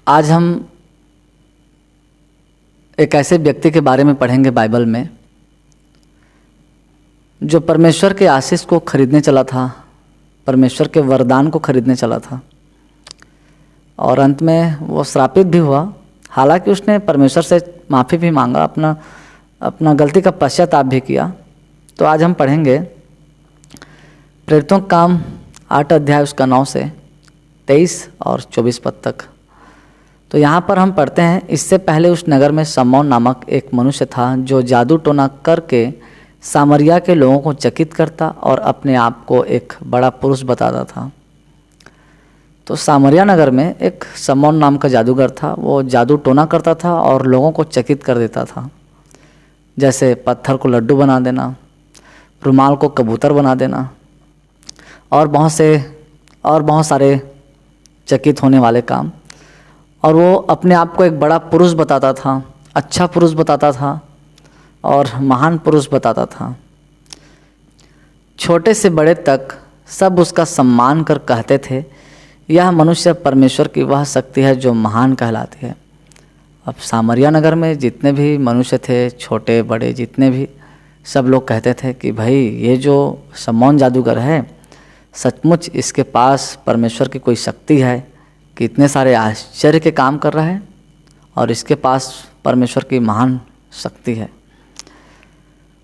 आज हम एक ऐसे व्यक्ति के बारे में पढ़ेंगे बाइबल में जो परमेश्वर के आशीष को खरीदने चला था, परमेश्वर के वरदान को खरीदने चला था और अंत में वो श्रापित भी हुआ। हालांकि उसने परमेश्वर से माफ़ी भी मांगा, अपना गलती का पश्चाताप भी किया। तो आज हम पढ़ेंगे प्रेरितों का काम 8 अध्याय उसका 9 से 23 और 24 पद तक। तो यहाँ पर हम पढ़ते हैं, इससे पहले उस नगर में शमौन नामक एक मनुष्य था जो जादू टोना करके सामरिया के लोगों को चकित करता और अपने आप को एक बड़ा पुरुष बताता था। तो सामरिया नगर में एक शमौन नाम का जादूगर था। वो जादू टोना करता था और लोगों को चकित कर देता था, जैसे पत्थर को लड्डू बना देना, रुमाल को कबूतर बना देना और बहुत सारे चकित होने वाले काम। और वो अपने आप को एक बड़ा पुरुष बताता था, अच्छा पुरुष बताता था और महान पुरुष बताता था। छोटे से बड़े तक सब उसका सम्मान कर कहते थे, यह मनुष्य परमेश्वर की वह शक्ति है जो महान कहलाती है। अब सामरिया नगर में जितने भी मनुष्य थे, छोटे बड़े जितने भी, सब लोग कहते थे कि भाई ये जो शमौन जादूगर है, सचमुच इसके पास परमेश्वर की कोई शक्ति है कि इतने सारे आश्चर्य के काम कर रहा है और इसके पास परमेश्वर की महान शक्ति है।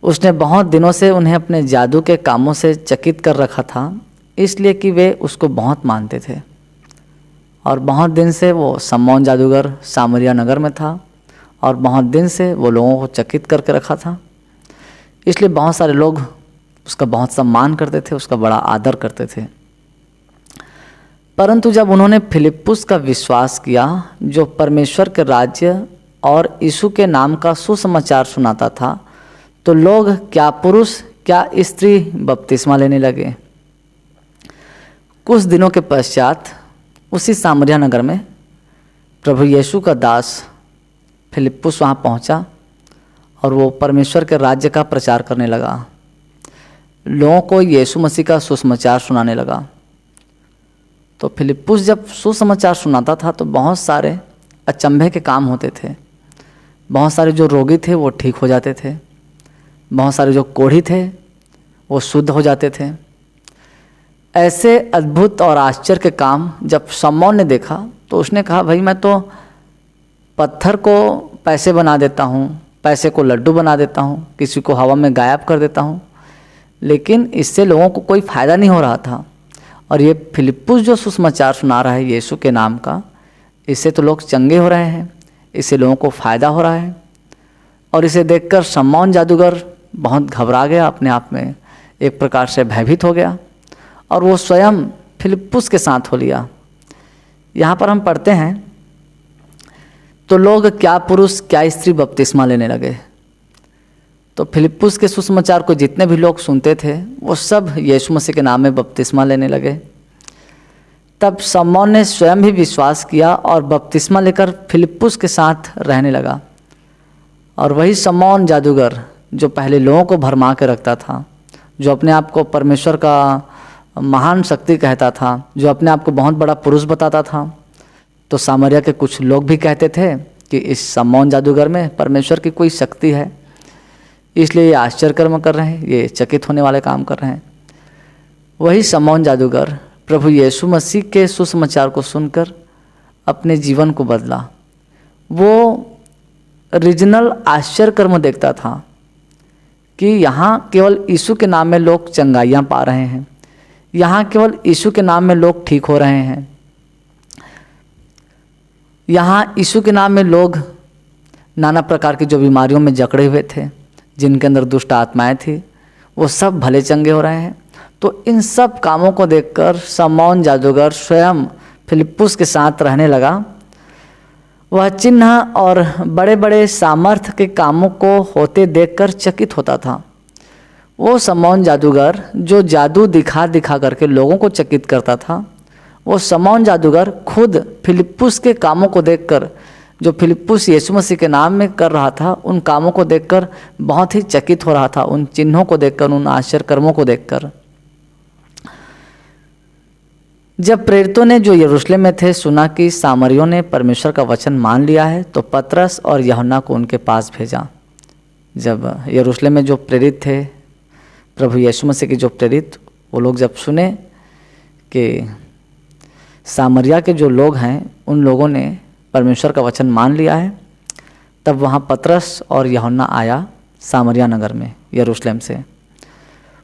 उसने बहुत दिनों से उन्हें अपने जादू के कामों से चकित कर रखा था, इसलिए कि वे उसको बहुत मानते थे। और बहुत दिन से वो शमौन जादूगर सामरिया नगर में था और बहुत दिन से वो लोगों को चकित करके रखा था, इसलिए बहुत सारे लोग उसका बहुत सम्मान करते थे, उसका बड़ा आदर करते थे। परंतु जब उन्होंने फिलिप्पुस का विश्वास किया जो परमेश्वर के राज्य और यीशु के नाम का सुसमाचार सुनाता था, तो लोग क्या पुरुष क्या स्त्री बपतिस्मा लेने लगे। कुछ दिनों के पश्चात उसी सामरिया नगर में प्रभु यीशु का दास फिलिप्पुस वहाँ पहुँचा और वो परमेश्वर के राज्य का प्रचार करने लगा, लोगों को यीशु मसीह का सुसमाचार सुनाने लगा। तो फिलिप्पुस जब सुसमाचार सुनाता था तो बहुत सारे अचंभे के काम होते थे। बहुत सारे जो रोगी थे वो ठीक हो जाते थे, बहुत सारे जो कोढ़ी थे वो शुद्ध हो जाते थे। ऐसे अद्भुत और आश्चर्य के काम जब शमौन ने देखा तो उसने कहा, भाई मैं तो पत्थर को पैसे बना देता हूँ, पैसे को लड्डू बना देता हूँ, किसी को हवा में गायब कर देता हूँ, लेकिन इससे लोगों को कोई फ़ायदा नहीं हो रहा था। और ये फिलिप्पुस जो सुसमाचार सुना रहा है यीशु के नाम का, इससे तो लोग चंगे हो रहे हैं, इससे लोगों को फ़ायदा हो रहा है। और इसे देखकर शमौन जादूगर बहुत घबरा गया, अपने आप में एक प्रकार से भयभीत हो गया और वो स्वयं फिलिप्पुस के साथ हो लिया। यहाँ पर हम पढ़ते हैं, तो लोग क्या पुरुष क्या स्त्री बपतिस्मा लेने लगे। तो फिलिप्पुस के सुसमाचार को जितने भी लोग सुनते थे वो सब यीशु मसीह के नाम में बपतिस्मा लेने लगे। तब शमौन ने स्वयं भी विश्वास किया और बपतिस्मा लेकर फिलिप्पुस के साथ रहने लगा। और वही शमौन जादूगर जो पहले लोगों को भरमा के रखता था, जो अपने आप को परमेश्वर का महान शक्ति कहता था, जो अपने आप को बहुत बड़ा पुरुष बताता था, तो सामरिया के कुछ लोग भी कहते थे कि इस शमौन जादूगर में परमेश्वर की कोई शक्ति है, इसलिए ये आश्चर्य कर्म कर रहे हैं, ये चकित होने वाले काम कर रहे हैं। वही शमौन जादूगर प्रभु यीशु मसीह के सुसमाचार को सुनकर अपने जीवन को बदला। वो रीजनल आश्चर्य कर्म देखता था कि यहाँ केवल यीशु के नाम में लोग चंगाइयाँ पा रहे हैं, यहाँ केवल यीशु के नाम में लोग ठीक हो रहे हैं, यहाँ यीशु के नाम में लोग नाना प्रकार की जो बीमारियों में जकड़े हुए थे, जिनके अंदर दुष्ट आत्माएं थी, वो सब भले चंगे हो रहे हैं। तो इन सब कामों को देखकर शमौन जादूगर स्वयं फिलिप्पुस के साथ रहने लगा। वह चिन्ह और बड़े बड़े सामर्थ्य के कामों को होते देखकर चकित होता था। वो शमौन जादूगर जो जादू दिखा दिखा करके लोगों को चकित करता था, वो शमौन जादूगर खुद फिलिप्पुस के कामों को देखकर, जो फिलिप्पुस यीशु मसीह के नाम में कर रहा था, उन कामों को देखकर बहुत ही चकित हो रहा था, उन चिन्हों को देखकर, उन आश्चर्य कर्मों को देखकर। जब प्रेरितों ने जो यरूशलेम में थे सुना कि सामरियों ने परमेश्वर का वचन मान लिया है, तो पतरस और यूहन्ना को उनके पास भेजा। जब यरूशलेम में जो प्रेरित थे, प्रभु यीशु मसीह के जो प्रेरित, वो लोग जब सुने कि सामरिया के जो लोग हैं उन लोगों ने परमेश्वर का वचन मान लिया है, तब वहाँ पतरस और यूहन्ना आया सामरिया नगर में यरूशलेम से।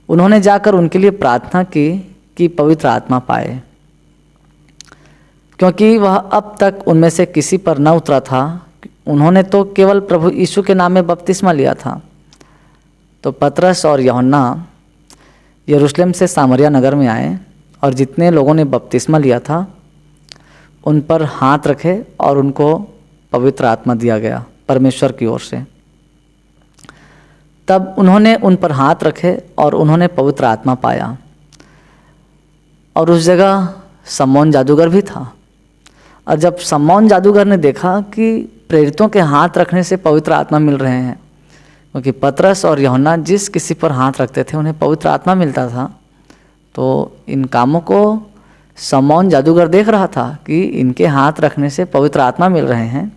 उन्होंने जाकर उनके लिए प्रार्थना की कि पवित्र आत्मा पाए, क्योंकि वह अब तक उनमें से किसी पर न उतरा था। उन्होंने तो केवल प्रभु यीशु के नाम में बपतिस्मा लिया था। तो पतरस और यूहन्ना यरूशलेम से सामरिया नगर में आए और जितने लोगों ने बपतिस्मा लिया था उन पर हाथ रखे और उनको पवित्र आत्मा दिया गया परमेश्वर की ओर से। तब उन्होंने उन पर हाथ रखे और उन्होंने पवित्र आत्मा पाया। और उस जगह शमौन जादूगर भी था। और जब शमौन जादूगर ने देखा कि प्रेरितों के हाथ रखने से पवित्र आत्मा मिल रहे हैं, क्योंकि पतरस और यूहन्ना जिस किसी पर हाथ रखते थे उन्हें पवित्र आत्मा मिलता था, तो इन कामों को शमौन जादूगर देख रहा था कि इनके हाथ रखने से पवित्र आत्मा मिल रहे हैं।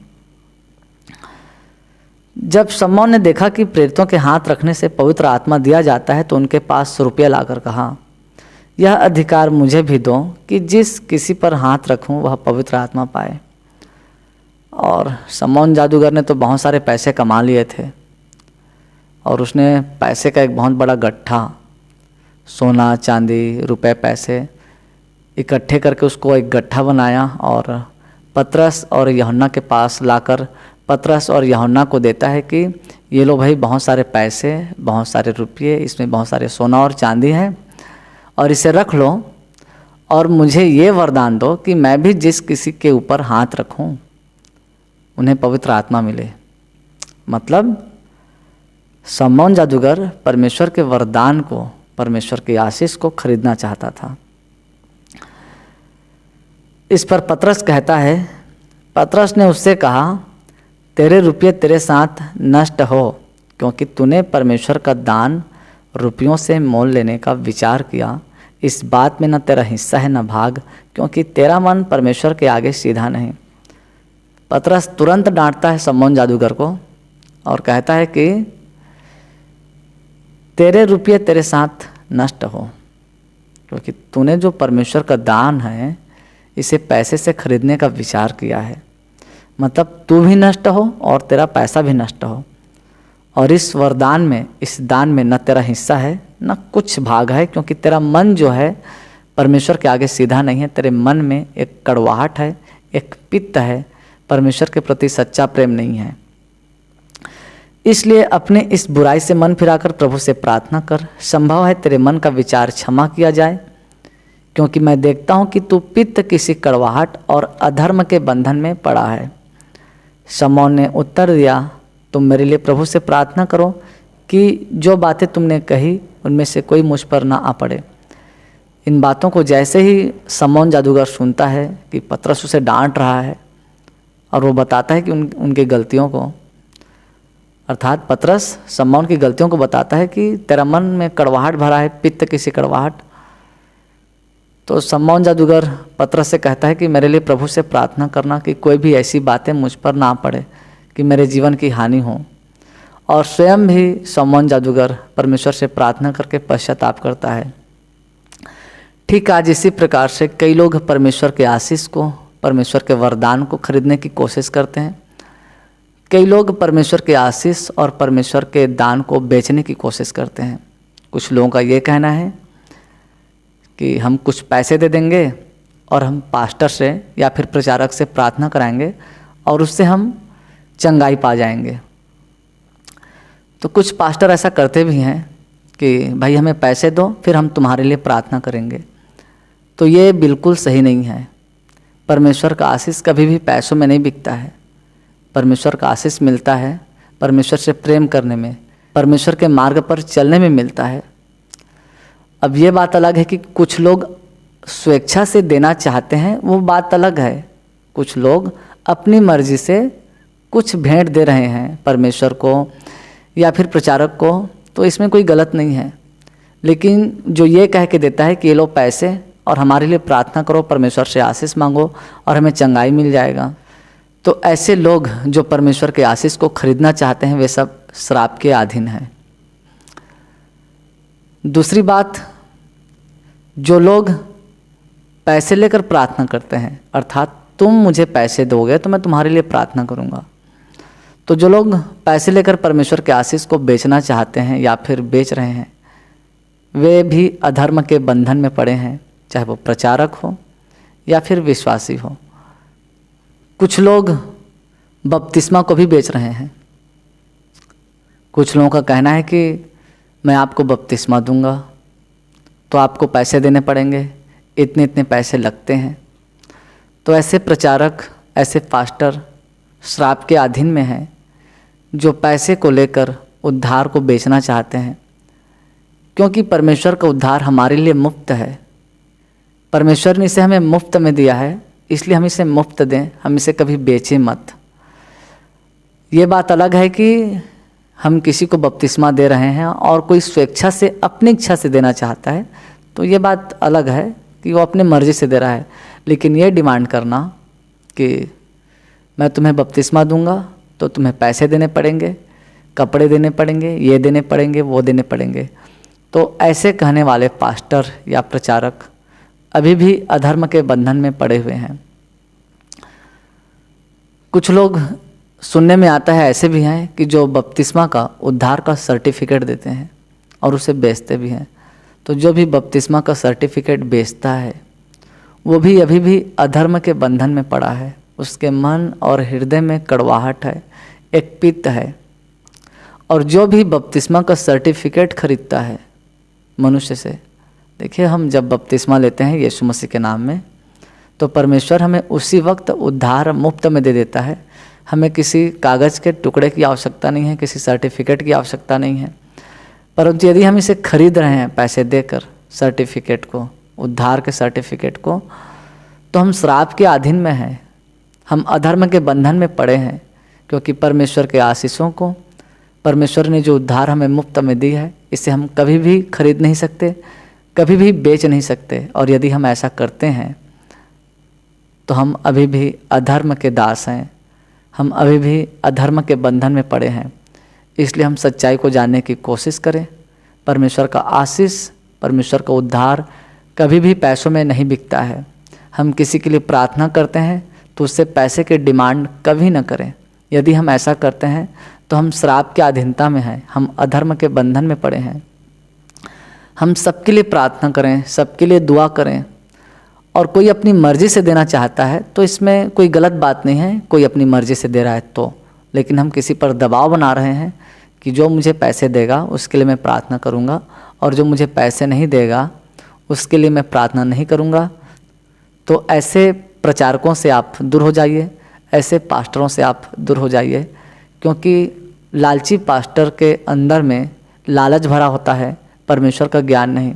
जब शमौन ने देखा कि प्रेरितों के हाथ रखने से पवित्र आत्मा दिया जाता है, तो उनके पास रुपया लाकर कहा, यह अधिकार मुझे भी दो कि जिस किसी पर हाथ रखूं वह पवित्र आत्मा पाए। और शमौन जादूगर ने तो बहुत सारे पैसे कमा लिए थे और उसने पैसे का एक बहुत बड़ा गट्ठा, सोना चांदी रुपए पैसे इकट्ठे करके उसको एक गट्ठा बनाया और पतरस और यूहन्ना के पास लाकर पतरस और यूहन्ना को देता है कि ये लो भाई, बहुत सारे पैसे, बहुत सारे रुपये, इसमें बहुत सारे सोना और चांदी है और इसे रख लो और मुझे ये वरदान दो कि मैं भी जिस किसी के ऊपर हाथ रखूं उन्हें पवित्र आत्मा मिले। मतलब शमौन जादूगर परमेश्वर के वरदान को, परमेश्वर की आशीष को खरीदना चाहता था। इस पर पतरस कहता है, पतरस ने उससे कहा, तेरे रुपये तेरे साथ नष्ट हो, क्योंकि तूने परमेश्वर का दान रुपयों से मोल लेने का विचार किया। इस बात में न तेरा हिस्सा है न भाग, क्योंकि तेरा मन परमेश्वर के आगे सीधा नहीं। पतरस तुरंत डांटता है शमौन जादूगर को और कहता है कि तेरे रुपये तेरे साथ नष्ट हो, क्योंकि तूने जो परमेश्वर का दान है इसे पैसे से खरीदने का विचार किया है। मतलब तू भी नष्ट हो और तेरा पैसा भी नष्ट हो। और इस वरदान में, इस दान में न तेरा हिस्सा है न कुछ भाग है, क्योंकि तेरा मन जो है परमेश्वर के आगे सीधा नहीं है। तेरे मन में एक कड़वाहट है, एक पित्त है, परमेश्वर के प्रति सच्चा प्रेम नहीं है। इसलिए अपने इस बुराई से मन फिराकर प्रभु से प्रार्थना कर, संभव है तेरे मन का विचार क्षमा किया जाए, क्योंकि मैं देखता हूँ कि तू पित्त किसी कड़वाहट और अधर्म के बंधन में पड़ा है। शमौन ने उत्तर दिया, तुम मेरे लिए प्रभु से प्रार्थना करो कि जो बातें तुमने कही उनमें से कोई मुझ पर ना आ पड़े। इन बातों को जैसे ही शमौन जादूगर सुनता है कि पतरस उसे डांट रहा है और वो बताता है कि उनकी गलतियों को, अर्थात पतरस शमौन की गलतियों को बताता है कि तेरा मन में कड़वाहट भरा है, पित्त किसी कड़वाहट। तो शमौन जादूगर पतरस से कहता है कि मेरे लिए प्रभु से प्रार्थना करना कि कोई भी ऐसी बातें मुझ पर ना पड़े कि मेरे जीवन की हानि हो। और स्वयं भी शमौन जादूगर परमेश्वर से प्रार्थना करके पश्चाताप करता है। ठीक आज इसी प्रकार से कई लोग परमेश्वर के आशीष को, परमेश्वर के वरदान को खरीदने की कोशिश करते हैं। कई लोग परमेश्वर के आशीष और परमेश्वर के दान को बेचने की कोशिश करते हैं। कुछ लोगों का ये कहना है कि हम कुछ पैसे दे देंगे और हम पास्टर से या फिर प्रचारक से प्रार्थना कराएंगे और उससे हम चंगाई पा जाएंगे। तो कुछ पास्टर ऐसा करते भी हैं कि भाई हमें पैसे दो फिर हम तुम्हारे लिए प्रार्थना करेंगे। तो ये बिल्कुल सही नहीं है। परमेश्वर का आशीष कभी भी पैसों में नहीं बिकता है। परमेश्वर का आशीष मिलता है परमेश्वर से प्रेम करने में, परमेश्वर के मार्ग पर चलने में मिलता है। अब ये बात अलग है कि कुछ लोग स्वेच्छा से देना चाहते हैं, वो बात अलग है। कुछ लोग अपनी मर्जी से कुछ भेंट दे रहे हैं परमेश्वर को या फिर प्रचारक को, तो इसमें कोई गलत नहीं है। लेकिन जो ये कह के देता है कि ये लो पैसे और हमारे लिए प्रार्थना करो, परमेश्वर से आशीष मांगो और हमें चंगाई मिल जाएगा। तो ऐसे लोग जो परमेश्वर के आशीष को खरीदना चाहते हैं वे सब श्राप के अधीन हैं। दूसरी बात, जो लोग पैसे लेकर प्रार्थना करते हैं, अर्थात तुम मुझे पैसे दोगे तो मैं तुम्हारे लिए प्रार्थना करूंगा, तो जो लोग पैसे लेकर परमेश्वर के आशीष को बेचना चाहते हैं या फिर बेच रहे हैं, वे भी अधर्म के बंधन में पड़े हैं, चाहे वो प्रचारक हो या फिर विश्वासी हो। कुछ लोग बपतिस्मा को भी बेच रहे हैं। कुछ लोगों का कहना है कि मैं आपको बपतिस्मा दूंगा तो आपको पैसे देने पड़ेंगे, इतने इतने पैसे लगते हैं। तो ऐसे प्रचारक, ऐसे पास्टर श्राप के अधीन में हैं, जो पैसे को लेकर उद्धार को बेचना चाहते हैं। क्योंकि परमेश्वर का उद्धार हमारे लिए मुफ्त है, परमेश्वर ने इसे हमें मुफ्त में दिया है, इसलिए हम इसे मुफ्त दें, हम इसे कभी बेचें मत। ये बात अलग है कि हम किसी को बपतिस्मा दे रहे हैं और कोई स्वेच्छा से, अपनी इच्छा से देना चाहता है, तो ये बात अलग है कि वो अपने मर्जी से दे रहा है। लेकिन ये डिमांड करना कि मैं तुम्हें बपतिस्मा दूंगा तो तुम्हें पैसे देने पड़ेंगे, कपड़े देने पड़ेंगे, ये देने पड़ेंगे, वो देने पड़ेंगे, तो ऐसे कहने वाले पास्टर या प्रचारक अभी भी अधर्म के बंधन में पड़े हुए हैं। कुछ लोग सुनने में आता है ऐसे भी हैं कि जो बपतिस्मा का, उद्धार का सर्टिफिकेट देते हैं और उसे बेचते भी हैं। तो जो भी बपतिस्मा का सर्टिफिकेट बेचता है वो भी अभी भी अधर्म के बंधन में पड़ा है। उसके मन और हृदय में कड़वाहट है, एक पित्त है। और जो भी बपतिस्मा का सर्टिफिकेट खरीदता है मनुष्य से, देखिए हम जब बपतिस्मा लेते हैं यीशु मसीह के नाम में, तो परमेश्वर हमें उसी वक्त उद्धार मुफ्त में दे देता है। हमें किसी कागज़ के टुकड़े की आवश्यकता नहीं है, किसी सर्टिफिकेट की आवश्यकता नहीं है। परंतु यदि हम इसे खरीद रहे हैं पैसे देकर, सर्टिफिकेट को, उद्धार के सर्टिफिकेट को, तो हम श्राप के अधीन में हैं, हम अधर्म के बंधन में पड़े हैं। क्योंकि परमेश्वर के आशीषों को, परमेश्वर ने जो उद्धार हमें मुफ्त में दी है, इसे हम कभी भी खरीद नहीं सकते, कभी भी बेच नहीं सकते। और यदि हम ऐसा करते हैं तो हम अभी भी अधर्म के दास हैं, हम अभी भी अधर्म के बंधन में पड़े हैं। इसलिए हम सच्चाई को जानने की कोशिश करें। परमेश्वर का आशीष, परमेश्वर का उद्धार कभी भी पैसों में नहीं बिकता है। हम किसी के लिए प्रार्थना करते हैं तो उससे पैसे की डिमांड कभी न करें। यदि हम ऐसा करते हैं तो हम श्राप के अधीनता में हैं, हम अधर्म के बंधन में पड़े हैं। हम सबके लिए प्रार्थना करें, सबके लिए दुआ करें। और कोई अपनी मर्ज़ी से देना चाहता है तो इसमें कोई गलत बात नहीं है, कोई अपनी मर्ज़ी से दे रहा है तो। लेकिन हम किसी पर दबाव बना रहे हैं कि जो मुझे पैसे देगा उसके लिए मैं प्रार्थना करूंगा, और जो मुझे पैसे नहीं देगा उसके लिए मैं प्रार्थना नहीं करूंगा। तो ऐसे प्रचारकों से आप दूर हो जाइए, ऐसे पास्टरों से आप दूर हो जाइए। क्योंकि लालची पास्टर के अंदर में लालच भरा होता है, परमेश्वर का ज्ञान नहीं।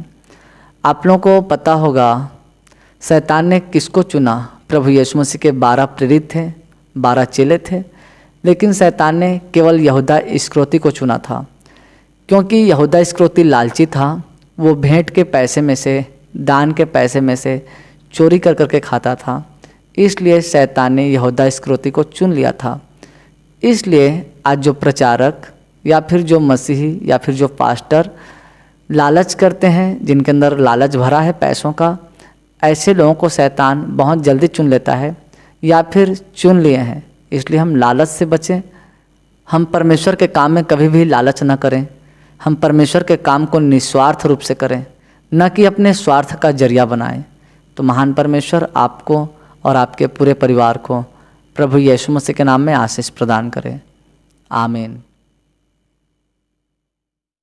आप लोगों को पता होगा शैतान ने किसको चुना। प्रभु यीशु मसीह के 12 प्रेरित थे, 12 चेले थे, लेकिन शैतान ने केवल यहूदा इस्करियोती को चुना था। क्योंकि यहूदा इस्करियोती लालची था, वो भेंट के पैसे में से, दान के पैसे में से चोरी कर करके खाता था। इसलिए शैतान ने यहूदा इस्करियोती को चुन लिया था। इसलिए आज जो प्रचारक या फिर जो मसीही या फिर जो पास्टर लालच करते हैं, जिनके अंदर लालच भरा है पैसों का, ऐसे लोगों को शैतान बहुत जल्दी चुन लेता है या फिर चुन लिए हैं। इसलिए हम लालच से बचें। हम परमेश्वर के काम में कभी भी लालच न करें। हम परमेश्वर के काम को निस्वार्थ रूप से करें, न कि अपने स्वार्थ का जरिया बनाएं। तो महान परमेश्वर आपको और आपके पूरे परिवार को प्रभु यीशु मसीह के नाम में आशीष प्रदान करें। आमीन।